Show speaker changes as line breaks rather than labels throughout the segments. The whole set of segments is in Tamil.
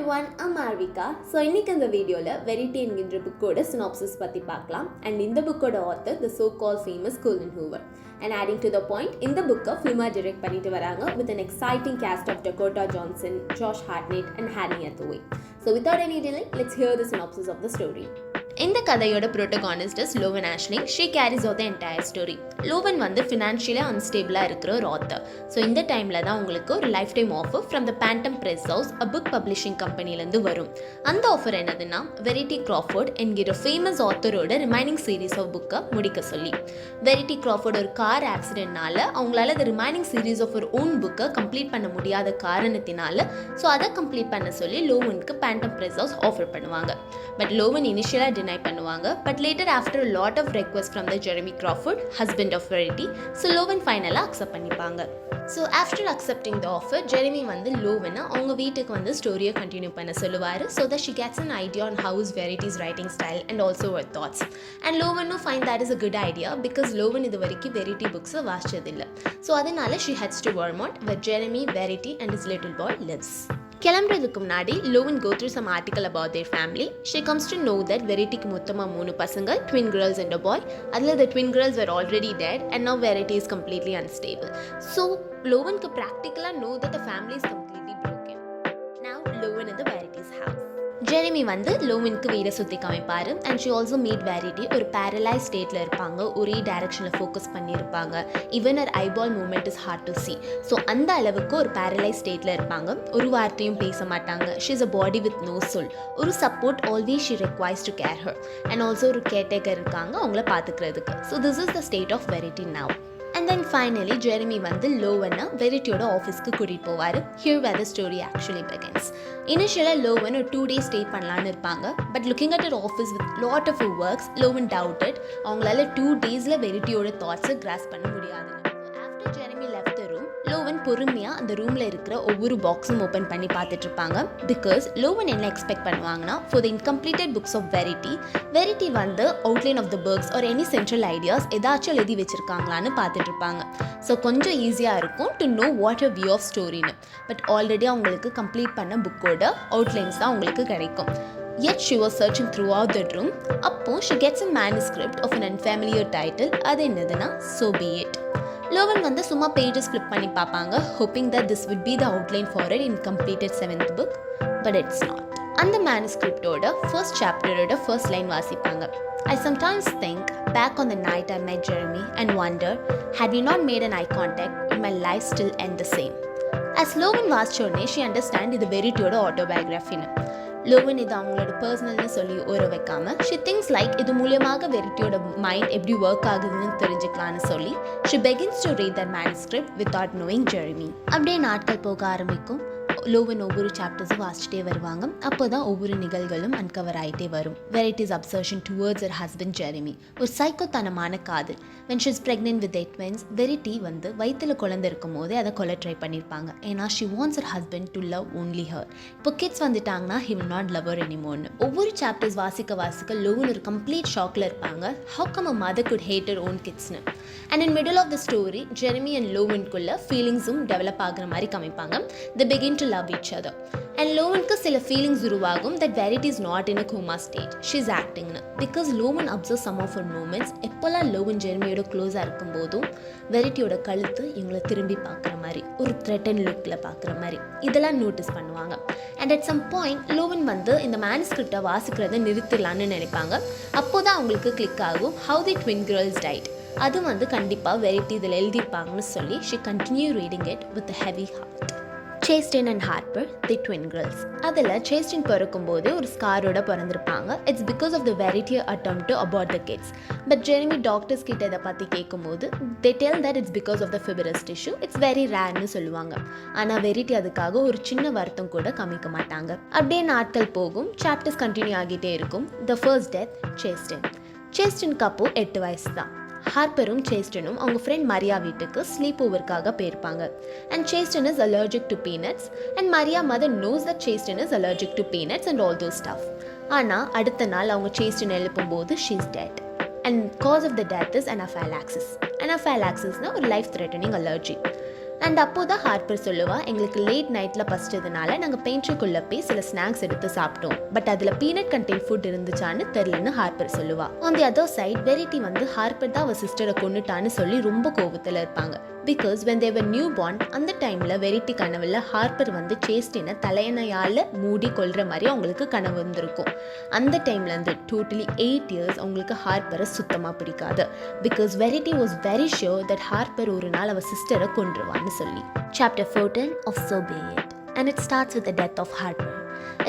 everyone, I'm Arvika. So இன்னைக்கு இந்த வீடியோல Verity என்கின்ற புக்கோட synopsis பத்தி பார்க்கலாம். And இந்த புக்கோட author the so-called famous Colleen Hoover. And adding to the point, இந்த புக்கை ஃபிலிமா direct பண்ணிட்டு வராங்க with an exciting cast of Dakota Johnson, Josh Hartnett and Anne Hathaway. So without any delay, let's hear the synopsis of the story. இந்த கதையோட protagonist is Lowen Ashling. She carries out the entire story. Lowen வந்து ஃபினான்ஷியலி அன்ஸ்டேபிளாக இருக்கிற ஒரு ஆத்தர். ஸோ இந்த டைமில் தான் உங்களுக்கு ஒரு life time offer from the phantom press house a book publishing கம்பெனிலேருந்து வரும். அந்த ஆஃபர் என்னதுன்னா வெரிட்டி கிராஃபோர்ட் என்கிற ஃபேமஸ் ஆத்தரோட ரிமைனிங் சீரீஸ் ஆஃப் புக்கை முடிக்க சொல்லி. வெரிட்டி கிராஃபோர்ட் ஒரு கார் ஆக்சிடென்ட்னால அவங்களால அந்த ரிமைனிங் சீரீஸ் ஆஃப் ஒரு ஓன் புக்கை கம்ப்ளீட் பண்ண முடியாத காரணத்தினால ஸோ அதை கம்ப்ளீட் பண்ண சொல்லி லோவனுக்கு பேண்டம் ப்ரெஸ் ஹவுஸ் ஆஃபர் பண்ணுவாங்க. பட் லோவன் இனிஷியலாக deny பண்ணுவாங்க. But later after a lot of requests from the Jeremy Crawford, husband of Verity, so Lowen finally accept பண்ணிப்பாங்க. So after accepting the offer, Jeremy வந்து லோவனை அவங்க வீட்டுக்கு வந்து ஸ்டோரியை கண்டினியூ பண்ண சொல்லுவார். So that she gets an idea on how is Verity's writing style and also her thoughts. And Lowen find that is a good idea because Lowen இது வரைக்கும் Verity books வாசிச்சதில்லை. So அதனால she heads to Vermont where Jeremy, Verity and his little boy lives. கிளம்புறதுக்கு முன்னாடி லோவன் go through some article about their family. She comes to know that Verityக்கு மொத்தமாக 3 பசங்க, twin girls and a boy. அதில் the twin girls were already dead and now Verity is completely unstable. So லோவனுக்கு practically know that the family is completely broken. Now Lowen in the Verity's house. Jeremy வந்து லோவனுக்கு வீடை சுற்றி காமிப்பார். And she also meet Verity. ஒரு பேரலைஸ் ஸ்டேட்டில் இருப்பாங்க, ஒரே டைரக்ஷனில் ஃபோக்கஸ் பண்ணியிருப்பாங்க. Even her eyeball moment is hard to see. So அந்த அளவுக்கு ஒரு பேரலைஸ் ஸ்டேட்டில் இருப்பாங்க. ஒரு வார்த்தையும் பேச மாட்டாங்க. She is a body with no soul. ஒரு support always she requires to care her. And also ஒரு கேர்டேக்கர் இருக்காங்க அவங்கள பார்த்துக்கிறதுக்கு. So this is the state of Verity now. And then finally Jeremy வந்து லோவனை வெரிட்டியோட ஆஃபீஸ்க்கு கூட்டிகிட்டு போவார். Here where the story actually begins. Initially லோவன் ஒரு 2 days ஸ்டே பண்ணலான்னு இருப்பாங்க. But looking at her office with lot of works Lowen doubted அவங்களால 2 daysல வெரிட்டியோட தாட்ஸை கிராஸ் பண்ண முடியாதுன்னு. After Jeremy left the room Lowen பொறுமையாக அந்த ரூமில் இருக்கிற ஒவ்வொரு பாக்ஸும் ஓப்பன் பண்ணி பார்த்துட்டு இருப்பாங்க. பிகாஸ் லோவன் என்ன எக்ஸ்பெக்ட் பண்ணுவாங்கன்னா for the incompleted books of Verity வந்து அவுட்லைன் ஆஃப் த புக்ஸ் ஒரு எனி சென்ட்ரல் ஐடியாஸ் ஏதாச்சும் எழுதி வச்சிருக்காங்களான்னு பார்த்துட்டு இருப்பாங்க. ஸோ கொஞ்சம் ஈஸியாக இருக்கும் to know what a view of ஸ்டோரின்னு. பட் ஆல்ரெடி அவங்களுக்கு கம்ப்ளீட் பண்ண புக்கோட அவுட்லைன்ஸ் தான் அவங்களுக்கு கிடைக்கும். Yet she was searching throughout the room. அப்போ she gets a manuscript of an unfamiliar title. அது என்னதுன்னா So Be It. லோவன் வந்து சும்மா பேஜஸ் ஃப்ளிப் பண்ணி பார்ப்பாங்க, hoping that this would be the outline for an incompleted 7th book, but it's not. அந்த மேனுஸ்கிரிப்டோட ஃபர்ஸ்ட் சாப்டரோட ஃபர்ஸ்ட் லைன் வாசிப்பாங்க. I sometimes think back on the night I met Jeremy and wonder, had we not made an eye contact, would my life still end the same? As லோவன் வாசிச்சோடனே she understand இது வெரிட்டியோட ஆட்டோபயோகிராஃபின்னு. லோவன் இது அவங்களோட பர்சனல்னு சொல்லி ஓர வைக்காம ஷி திங்ஸ் லைக் இது மூலியமாக வெரிட்டியோட மைண்ட் எப்படி ஒர்க் ஆகுதுன்னு தெரிஞ்சுக்கலான்னு சொல்லி she begins to read that manuscript without knowing Jeremy. அப்படியே நாட்கள் போக ஆரம்பிக்கும். லோவன் ஒவ்வொரு சாப்டர்ஸும் வாசிச்சுட்டே வருவாங்க. அப்போ தான் ஒவ்வொரு நிகழ்களும் அன்கவர் ஆகிட்டே வரும். Verity's obsession towards her husband Jeremy, ஒரு சைக்கோத்தனமான காதல். when she is pregnant with their twins, variety வந்து வயிற்றில் குழந்தை இருக்கும் போதே அதை கொலை ட்ரை பண்ணியிருப்பாங்க. ஏன்னா she wants her husband to love only her. இப்போ கிட்ஸ் வந்துட்டாங்கன்னா he will not love her anymore. ஒவ்வொரு சாப்டர்ஸ் வாசிக்க லோவன் ஒரு கம்ப்ளீட் ஷாக்கில் இருப்பாங்க. how come a mother could hate her own kidsன்னு. and in middle of the story Jeremy and லோவனுக்குள்ள ஃபீலிங்ஸும் டெவலப் ஆகுற மாதிரி காமிப்பாங்க. they begin to love each other. and லோவனுக்கு சில ஃபீலிங்ஸ் உருவாகும் that Verity is not in a coma state. she is acting because லோவன் observes some of her moments. எப்போல்லாம் லோவன் ஜெரமியோட க்ளோஸாக இருக்கும்போதும் வெரிட்டியோட கழுத்து இவங்களை திரும்பி பார்க்குற மாதிரி ஒரு த்ரெட்டன் லுக்கில் பார்க்குற மாதிரி இதெல்லாம் நோட்டீஸ் பண்ணுவாங்க. அண்ட் அட் சம் பாயிண்ட் லோவன் வந்து இந்த மேனுஸ்கிரிப்டை வாசிக்கிறத நிறுத்திடலான்னு நினைப்பாங்க. அப்போ தான் அவங்களுக்கு கிளிக் ஆகும் how the twin girls died. அது வந்து கண்டிப்பாக வெரிட்டி இதில் எழுதியிருப்பாங்கன்னு சொல்லி she continue reading it with a heavy heart. Chastain and Harper the twin girls. அதில் சேஸ்டின் பிறக்கும்போது ஒரு ஸ்காரோட பிறந்திருப்பாங்க. It's because of the Verity attempt to abort the kids. பட் ஜெரமி டாக்டர்ஸ் கிட்ட இதை பற்றி கேட்கும்போது they tell that it's because of the fibrous tissue. it's very rareன்னு சொல்லுவாங்க. ஆனால் வெரிட்டி அதுக்காக ஒரு சின்ன வருத்தம் கூட காமிக்க மாட்டாங்க. அப்படியே நாட்கள் போகும். சாப்டர்ஸ் கண்டினியூ ஆகிட்டே இருக்கும். த ஃபர்ஸ்ட் டெத் சேஸ்டினுக்கு அப்போ 8 வயசு தான். ஹார்பரும் சேஸ்டனும் அவங்க ஃப்ரெண்ட் மரியா வீட்டுக்கு ஸ்லீப் ஓவருக்காக போயிருப்பாங்க. And Chastain is allergic to peanuts and Maria mother knows that Chastain is allergic to peanuts and all those stuff. ஆனால் அடுத்த நாள் அவங்க சேஸ்டன் எழுப்பும்போது she is dead. And cause of the death is anaphylaxis. anaphylaxisனா ஒரு லைஃப் த்ரெட்டனிங் அலர்ஜி. அண்ட் அப்போ தான் ஹார்ப்பர் சொல்லுவா, எங்களுக்கு லேட் நைட்டில் பசிச்சதுனால நாங்கள் பெயிண்ட்ரிக்குள்ளே போய் சில ஸ்நாக்ஸ் எடுத்து சாப்பிட்டோம், பட் அதில் பீனட் கண்டென்ட் ஃபுட் இருந்துச்சான்னு தெரிலன்னு ஹார்ப்பர் சொல்லுவா. On the other side Verity வந்து ஹார்ப்பர் தான் அவள் சிஸ்டரை கொண்டுட்டான்னு சொல்லி ரொம்ப கோபத்தில் இருப்பாங்க. Because when they were newborn அந்த டைமில் வெரிட்டி கனவில் ஹார்ப்பர் வந்து சேஸ்டினை தலையணையால் மூடி கொள்கிற மாதிரி அவங்களுக்கு கனவு இருந்திருக்கும். அந்த டைம்லேருந்து டோட்டலி 8 years அவங்களுக்கு ஹார்ப்பரை சுத்தமாக பிடிக்காது. Because variety was very sure that Harper ஒரு நாள் அவள் சிஸ்டரை கொன்றுவான்னு சொல்லி. Chapter 14 of So Be It, and it starts with the death of Harper.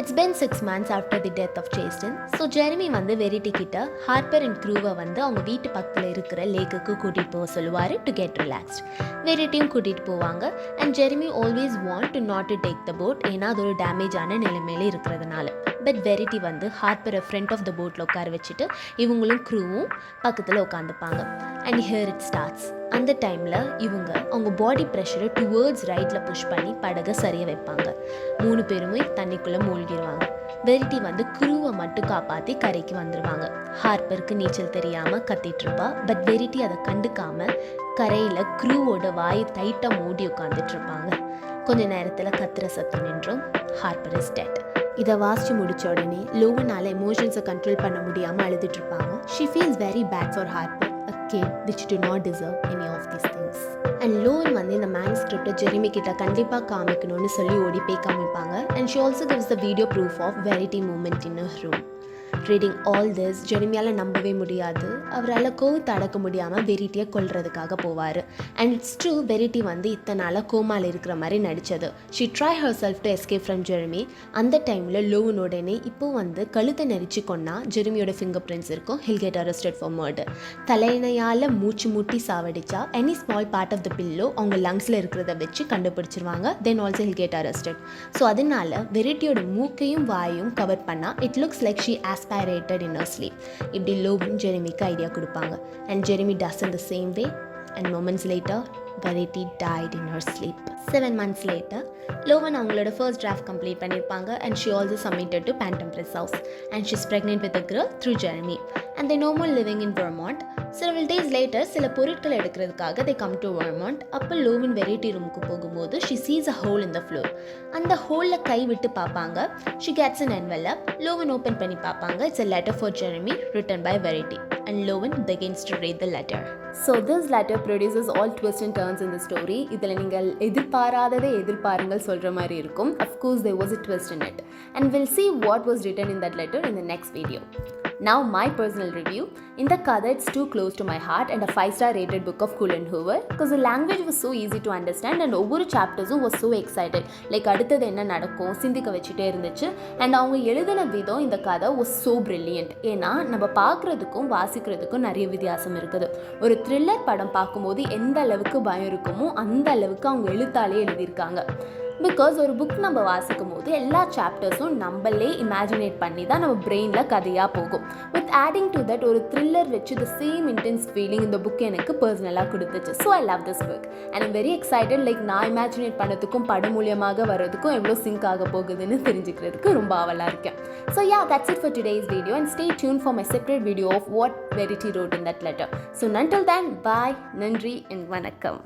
It's been 6 months after the death of Chastin. So Jeremy வந்து வெரிட்டி கிட்ட ஹார்ப்பர் அண்ட் க்ரூவை வந்து அவங்க வீட்டு பக்கத்தில் இருக்கிற லேக்குக்கு கூட்டிகிட்டு போக சொல்லுவார் டு கெட் ரிலாக்ஸ்ட். வெரிட்டியும் கூட்டிகிட்டு போவாங்க. And Jeremy always want to not to take the boat, ஏன்னா அது ஒரு டேமேஜான நிலைமையில இருக்கிறதுனால. பட் வெரிட்டி வந்து ஹார்ப்பரை ஃப்ரண்ட் ஆஃப் த போட்டில் உட்கார வச்சுட்டு இவங்களும் க்ரூவும் பக்கத்தில் உட்காந்துப்பாங்க. And here it starts. அந்த டைமில் இவங்க அவங்க பாடி ப்ரெஷரை டுவர்ட்ஸ் ரைட்டில் புஷ் பண்ணி படகை சரிய வைப்பாங்க. 3 பேருமே தண்ணிக்குள்ளே மூழ்கிடுவாங்க. வெரிட்டி வந்து க்ரூவை மட்டும் காப்பாற்றி கரைக்கு வந்துடுவாங்க. ஹார்ப்பருக்கு நீச்சல் தெரியாமல் கத்திட்டு இருப்பா. பட் வெரிட்டி அதை கண்டுக்காமல் கரையில் க்ரூவோட வாயை டைட்டாக மூடி உட்காந்துட்டு இருப்பாங்க. கொஞ்ச நேரத்தில் கத்துற சத்தம் நின்றும். Harper is dead. இதை வாசித்து முடித்த உடனே லோவனால் எமோஷன்ஸை கண்ட்ரோல் பண்ண முடியாமல் அழுதுட்டு இருப்பாங்க. She feels very bad for Harper, a kid which do not deserve any of these things. And Lowen வந்து இந்த மேனுஸ்கிரிப்டை ஜெரிமி கிட்ட கண்டிப்பாக காமிக்கணும்னு சொல்லி ஓடி போய் காமிப்பாங்க. And she also gives the video proof of Verity moment in her room. Reading all this ஜெரிமியால் நம்பவே முடியாது. அவரால் கோவத்தை அடக்க முடியாமல் வெரிட்டியை கொல்றதுக்காக போவார். அண்ட் இட்ஸ் ட்ரூ, வெரிட்டி வந்து இத்தனை நாளாக கோமாவில் இருக்கிற மாதிரி நடித்தது. She try herself to escape from Jeremy. அந்த டைமில் லோவன் உடனே இப்போ வந்து கழுத்தை நெரிச்சு கொன்னா ஜெரிமியோட ஃபிங்கர் பிரிண்ட்ஸ் இருக்கும். He'll get arrested for murder. தலையணையால் மூச்சு முட்டி சாவடிச்சா any small part of the pillow அவங்க லங்ஸில் இருக்கிறத வச்சு கண்டுபிடிச்சிருவாங்க. Then also he'll get arrested. So அதனால வெரிட்டியோட மூக்கையும் வாயும் கவர் பண்ணால் it looks like she aspirated in her sleep. இப்படி லோவன் ஜெரிமிக்கு ஐடியா கொடுப்பாங்க. And Jeremy does in the same way. And moments later, Verity died in her sleep. 7 months later, லோவன் அவங்களோட ஃபர்ஸ்ட் டிராஃப்ட் கம்ப்ளீட் பண்ணியிருப்பாங்க. And she also submitted to Phantom Press House. And she's pregnant with a girl through Jeremy. And they no more living in Vermont. Several days later, சில பொருட்களை எடுக்கிறதுக்காக they come to Vermont. அப்போ லோவன் வெரிட்டி ரூமுக்கு போகும்போது she sees a hole in the floor. அந்த ஹோலில் கை விட்டு பார்ப்பாங்க. She gets an envelope. Lowen open பண்ணி பார்ப்பாங்க. It's a letter for Jeremy written by Verity. And Lowen begins to read the letter. So this letter produces all twists and turns in the story. இதில் நீங்கள் எதிர்பாராததை எதிர்பாருங்கள் சொல்கிற மாதிரி இருக்கும். Of course there was a twist in it. And we'll see what was written in that letter in the next video. Now my personal review. In the கதை it's too close to my heart and a 5-star rated book of Colleen Hoover because the language was so easy to understand and ஒவ்வொரு சாப்டர்ஸும் was so excited. லைக் அடுத்தது என்ன நடக்கும் சிந்திக்க வச்சுட்டே இருந்துச்சு. அண்ட் அவங்க எழுதின விதம் இந்த கதை was so brilliant. ஏன்னா நம்ம பார்க்குறதுக்கும் வாசிக்கிறதுக்கும் நிறைய வித்தியாசம் இருக்குது. ஒரு த்ரில்லர் படம் பார்க்கும்போது எந்த அளவுக்கு பயம் இருக்குமோ அந்த அளவுக்கு அவங்க எழுத்தாலே எழுதியிருக்காங்க. பிகாஸ் ஒரு புக் நம்ம வாசிக்கும் போது எல்லா சாப்டர்ஸும் நம்மளே இமேஜினேட் பண்ணி தான் நம்ம பிரெயினில் கதையாக போகும். வித் ஆடிங் டு தட் ஒரு த்ரில்லர் வச்சு த சேம் இன்டென்ஸ் ஃபீலிங் இந்த புக் எனக்கு பர்சனலாக கொடுத்துச்சு. So I love this book and I'm very excited. Like நான் இமேஜினேட் பண்ணதுக்கும் படம் மூலியமாக வர்றதுக்கும் எவ்வளோ சிங்க் ஆக போகுதுன்னு தெரிஞ்சுக்கிறதுக்கு ரொம்ப ஆவலாக இருக்கேன். So yeah, that's it for today's video and stay tuned for my separate video of what Verity wrote in that letter. So until then, bye, நன்றி and வணக்கம்.